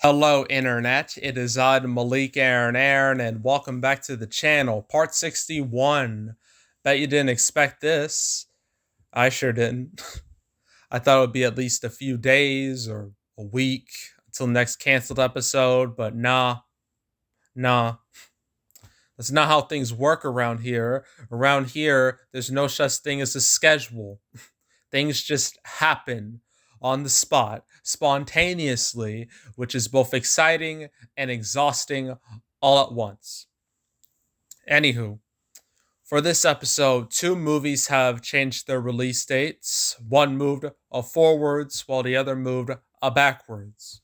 Hello, Internet. It is I, Malik Aaron, and welcome back to the channel, part 61. Bet you didn't expect this. I sure didn't. I thought it would be at least a few days or a week until next canceled episode, but nah. That's not how things work around here. Around here, there's no such thing as a schedule. Things just happen on the spot, spontaneously, which is both exciting and exhausting all at once. Anywho, for this episode, two movies have changed their release dates. One moved a forwards while the other moved a backwards.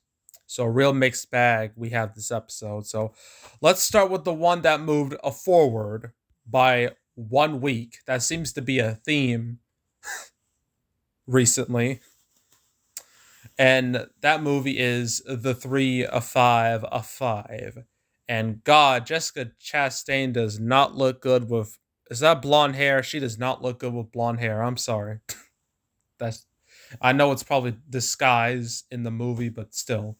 So, a real mixed bag we have this episode. So, let's start with the one that moved a forward by 1 week. That seems to be a theme recently. And that movie is The 3 of 5 of 5. And God, Jessica Chastain does not look good with. Is that blonde hair? She does not look good with blonde hair. I'm sorry. That's. I know it's probably disguised in the movie, but still,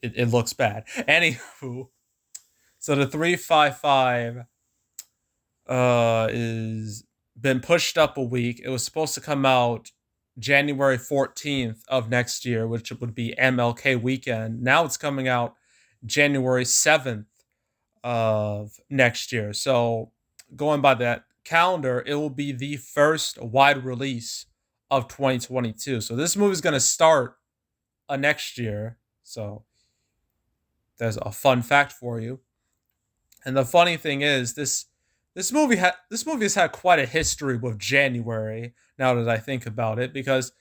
it looks bad. Anywho, so the 355 is been pushed up a week. It was supposed to come out January 14th of next year, which would be MLK weekend. Now it's coming out January 7th of next year. So, going by that calendar, it will be the first wide release of 2022. So, this movie is going to start next year. So, there's a fun fact for you. And the funny thing is, this movie has had quite a history with January. Now that I think about it, because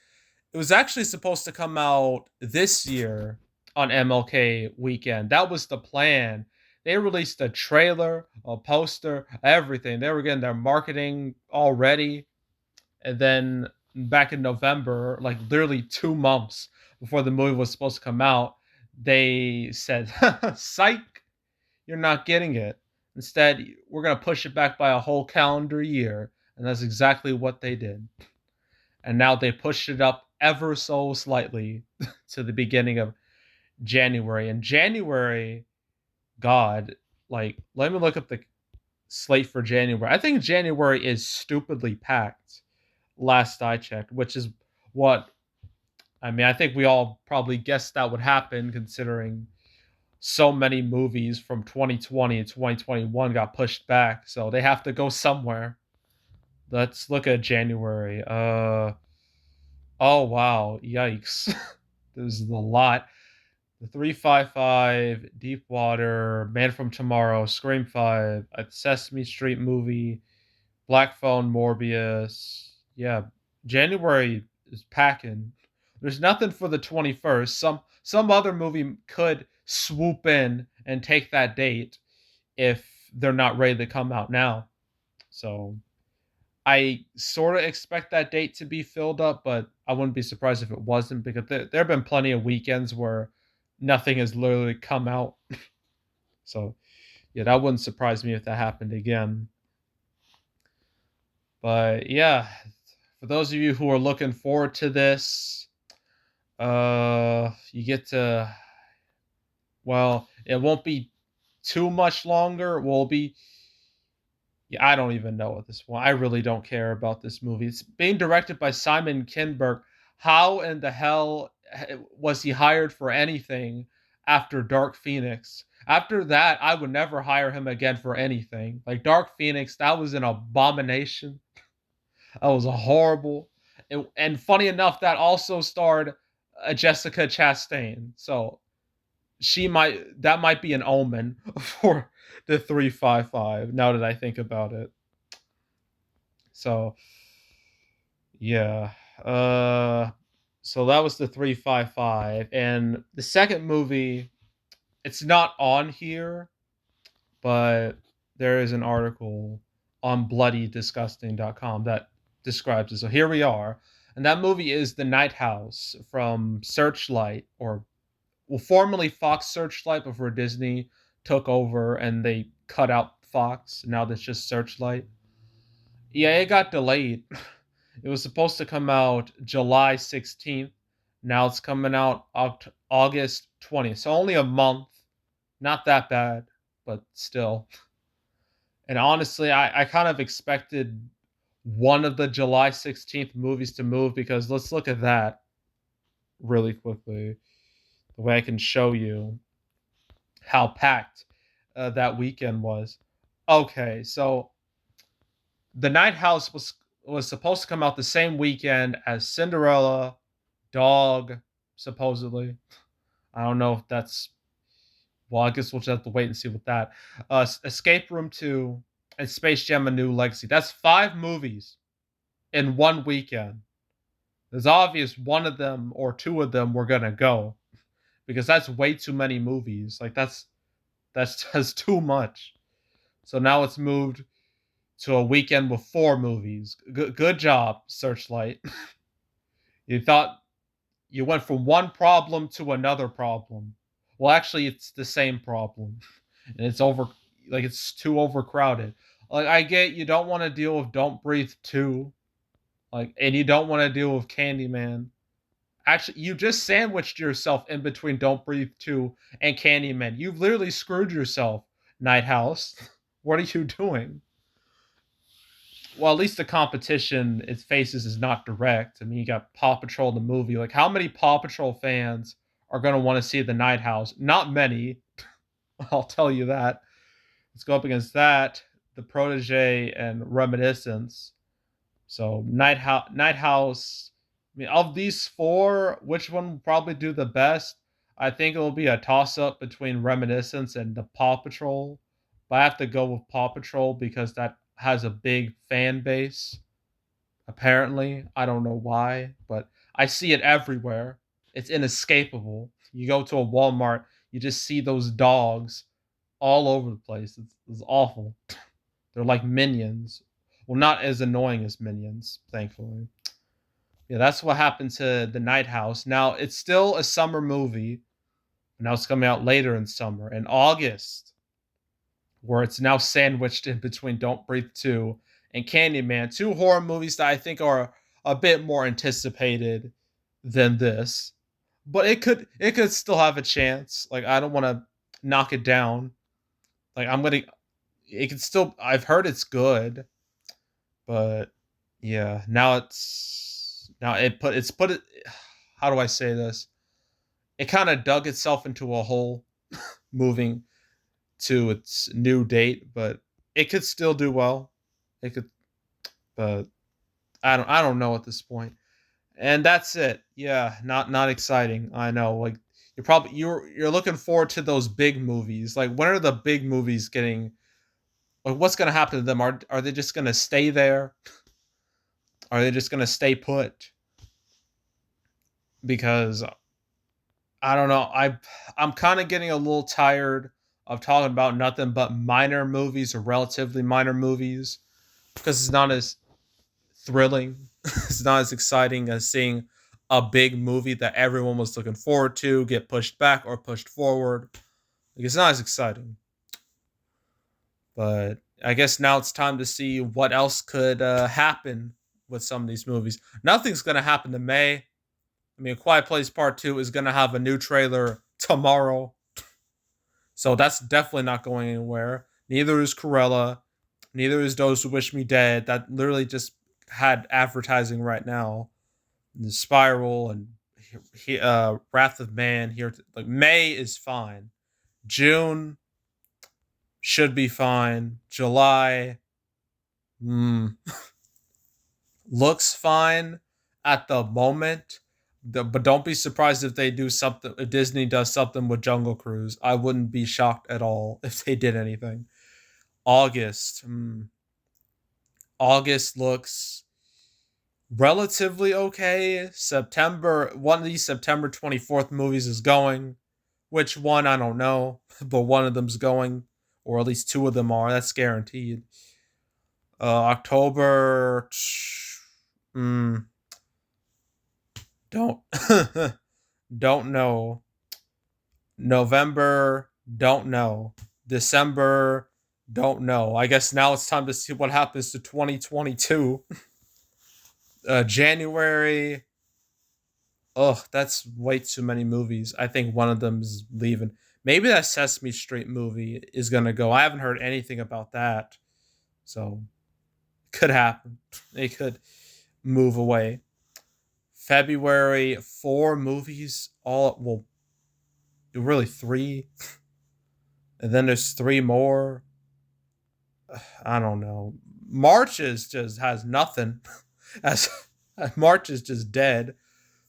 it was actually supposed to come out this year on MLK weekend. That was the plan. They released a trailer, a poster, everything. They were getting their marketing all ready. And then back in November, like literally 2 months before the movie was supposed to come out, they said, psych, you're not getting it. Instead, we're going to push it back by a whole calendar year. And that's exactly what they did. And now they pushed it up ever so slightly to the beginning of January. And January, God, like, let me look up the slate for January. I think January is stupidly packed, last I checked, which is what I mean. I think we all probably guessed that would happen considering so many movies from 2020 and 2021 got pushed back. So they have to go somewhere. Let's look at January. Oh wow, yikes. This is a lot. The 355, Deepwater, Man from Tomorrow, Scream 5, a Sesame Street movie, Black Phone, Morbius. Yeah, January is packing. There's nothing for the 21st. Some other movie could swoop in and take that date if they're not ready to come out now. So I sort of expect that date to be filled up, but I wouldn't be surprised if it wasn't, because there have been plenty of weekends where nothing has literally come out. So, yeah, that wouldn't surprise me if that happened again. But yeah, for those of you who are looking forward to this, you get to, well, it won't be too much longer. Will be, yeah, I don't even know at this point. I really don't care about this movie. It's being directed by Simon Kinberg. How in the hell was he hired for anything after Dark Phoenix? After that, I would never hire him again for anything. Like Dark Phoenix, that was an abomination. That was horrible. And funny enough, that also starred Jessica Chastain. So that might be an omen for the 355 now that I think about it. So yeah. So that was the 355, and the second movie, it's not on here, but there is an article on bloodydisgusting.com that describes it. So here we are. And that movie is The Night House from Searchlight, or well, formerly Fox Searchlight before Disney took over and they cut out Fox. Now that's just Searchlight. Yeah, it got delayed. It was supposed to come out July 16th. Now it's coming out August 20th. So only a month. Not that bad, but still. And honestly, I kind of expected one of the July 16th movies to move because let's look at that really quickly. The way I can show you how packed that weekend was. Okay, so The Night House was supposed to come out the same weekend as Cinderella, Dog, supposedly. I don't know if that's well. I guess we'll just have to wait and see with that. Escape Room 2 and Space Jam: A New Legacy. That's 5 movies in one weekend. It's obvious one of them or two of them were gonna go because that's way too many movies. Like that's just too much. So now it's moved to a weekend with 4 movies. Good job, Searchlight. You thought you went from one problem to another problem. Well, actually, it's the same problem, and it's over. Like it's too overcrowded. Like I get you don't want to deal with Don't Breathe 2, like, and you don't want to deal with Candyman. Actually, you just sandwiched yourself in between Don't Breathe 2 and Candyman. You've literally screwed yourself, Night House. What are you doing? Well, at least the competition it faces is not direct. I mean, you got Paw Patrol the movie. Like, how many Paw Patrol fans are going to want to see the Night House? Not many. I'll tell you that. Let's go up against that, the Protege and Reminiscence. So Night House. I mean, of these four, which one will probably do the best? I think it will be a toss up between Reminiscence and the Paw Patrol. But I have to go with Paw Patrol because that has a big fan base. Apparently, I don't know why, but I see it everywhere. It's inescapable. You go to a Walmart, you just see those dogs all over the place. It's awful. They're like minions. Well, not as annoying as minions, thankfully. Yeah, that's what happened to The Night House. Now, it's still a summer movie. Now it's coming out later in summer, in August, where it's now sandwiched in between Don't Breathe 2 and Candyman. 2 horror movies that I think are a bit more anticipated than this. But it could still have a chance. Like I don't want to knock it down. Like I'm gonna it can still I've heard it's good, but yeah, now it's put it how do I say this? It kind of dug itself into a hole moving to its new date, but it could still do well. It could but I don't know at this point. And that's it. Yeah, not exciting. I know. Like you're looking forward to those big movies. Like when are the big movies getting like what's going to happen to them? Are they just going to stay there? Are they just going to stay put? Because I don't know. I'm kind of getting a little tired of talking about nothing but minor movies or relatively minor movies because it's not as thrilling. It's not as exciting as seeing a big movie that everyone was looking forward to get pushed back or pushed forward. Like, it's not as exciting. But I guess now it's time to see what else could happen with some of these movies. Nothing's going to happen to May. I mean, A Quiet Place Part 2 is going to have a new trailer tomorrow. So that's definitely not going anywhere. Neither is Cruella. Neither is Those Who Wish Me Dead. That literally just had advertising right now. The Spiral and Wrath of Man here. Like May is fine. June should be fine. July looks fine at the moment. But don't be surprised if they do something. If Disney does something with Jungle Cruise, I wouldn't be shocked at all if they did anything. August. August looks relatively okay. September, one of these September 24th movies is going. Which one, I don't know. But one of them's going. Or at least 2 of them are. That's guaranteed. October. Don't. Don't know. November. Don't know. December. Don't know. I guess now it's time to see what happens to 2022. January. Oh, that's way too many movies. I think one of them is leaving. Maybe that Sesame Street movie is gonna go. I haven't heard anything about that, so it could happen. They could move away. February, four movies. All well, really three, and then there's three more. I don't know. March is just has nothing. As March is just dead.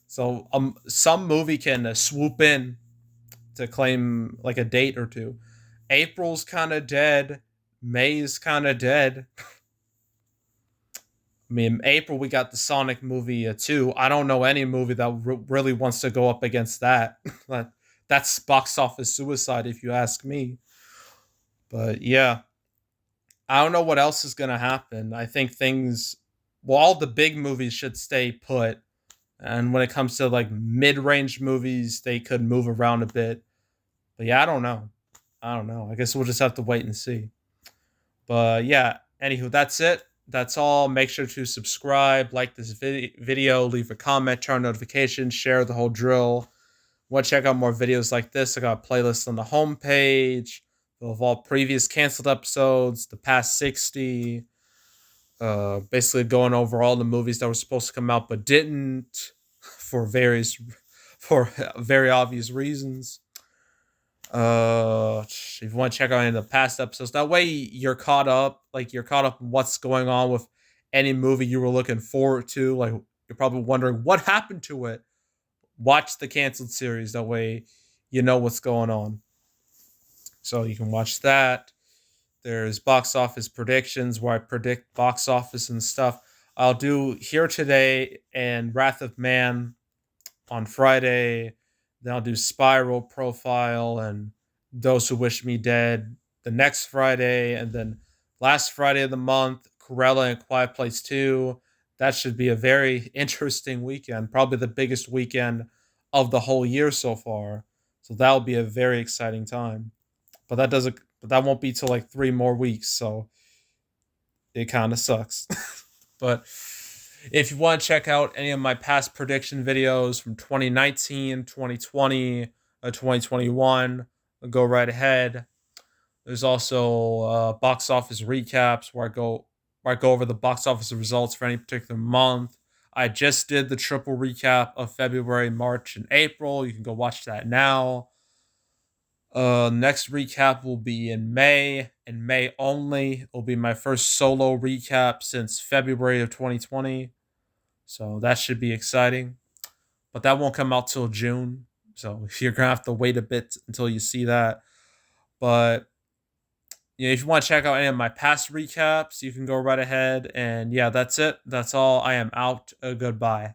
So some movie can swoop in to claim like a date or two. April's kind of dead. May's kind of dead. I mean, April we got the Sonic movie too. I don't know any movie that really wants to go up against that. That's box office suicide, if you ask me. But yeah, I don't know what else is gonna happen. I think things, well, all the big movies should stay put, and when it comes to like mid-range movies, they could move around a bit. But yeah, I don't know. I don't know. I guess we'll just have to wait and see. But yeah, anywho, that's it. That's all. Make sure to subscribe, like this video, leave a comment, turn on notifications, share the whole drill. Want to check out more videos like this? I got a playlist on the homepage of all previous canceled episodes, the past 60, basically going over all the movies that were supposed to come out but didn't for various for very obvious reasons. If you want to check out any of the past episodes, that way you're caught up. Like you're caught up in what's going on with any movie you were looking forward to. Like you're probably wondering what happened to it. Watch the canceled series. That way you know what's going on. So you can watch that. There's box office predictions where I predict box office and stuff. I'll do Here Today and Wrath of Man on Friday. Then I'll do Spiral Profile and Those Who Wish Me Dead the next Friday. And then last Friday of the month, Corella and Quiet Place 2. That should be a very interesting weekend. Probably the biggest weekend of the whole year so far. So that'll be a very exciting time. But that won't be till like 3 more weeks, so it kind of sucks. But if you want to check out any of my past prediction videos from 2019, 2020, 2021, go right ahead. There's also box office recaps where I go over the box office results for any particular month. I just did the triple recap of February, March, and April. You can go watch that now. Next recap will be in May, and May only. It will be my first solo recap since February of 2020. So that should be exciting. But that won't come out till June. So you're gonna have to wait a bit until you see that. But yeah, if you want to check out any of my past recaps, you can go right ahead. And yeah, that's it. That's all. I am out. Goodbye.